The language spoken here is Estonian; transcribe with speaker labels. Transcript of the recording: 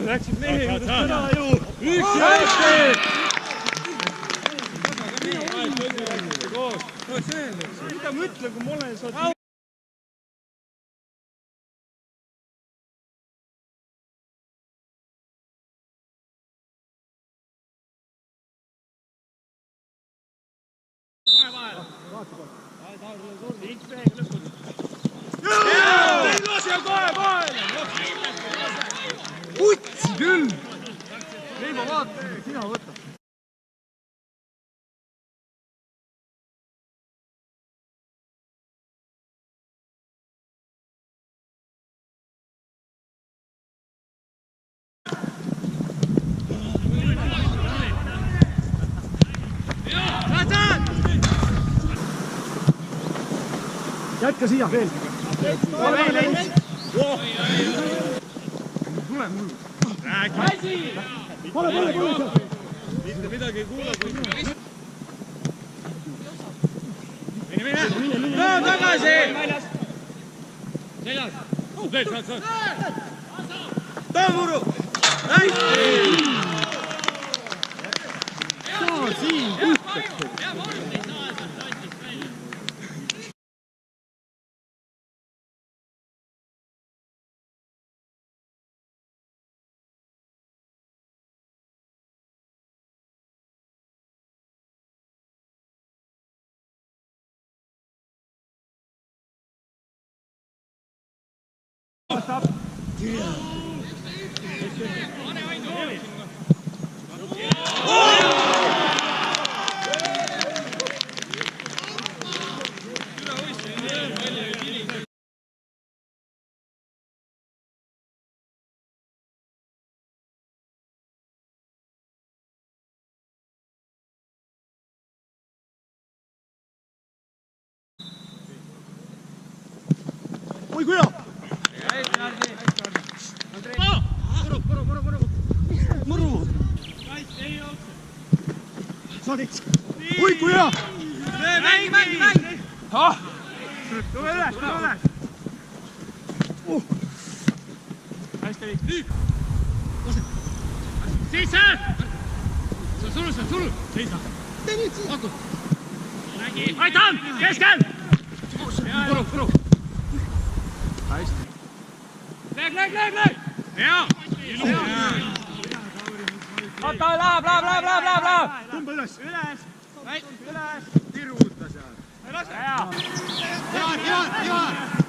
Speaker 1: Läksid mehe juurde täna ju! Üks mida ma ütlen, kui ma olen saanud... Utsi küll! Reivo, vaata, sina võta. Jätka siia veel. Tule mul. Räägi. Pane. Mitte midagi ei kuule. Mine. Too tagasi. Seljas. Saad. Too muru. Saa siin puhtaks. Oi kuja! Muru! Saadiks! Oi kuja! Mäng! Tule üles! Hästi liik! Sisse! Sulu! Seisa! Tee nüüd siia! Aitan! Keskel! Puru! Hästi! Läg! Hea! Oota, läheb! Tõmba üles! Tiruuta seal! Hea!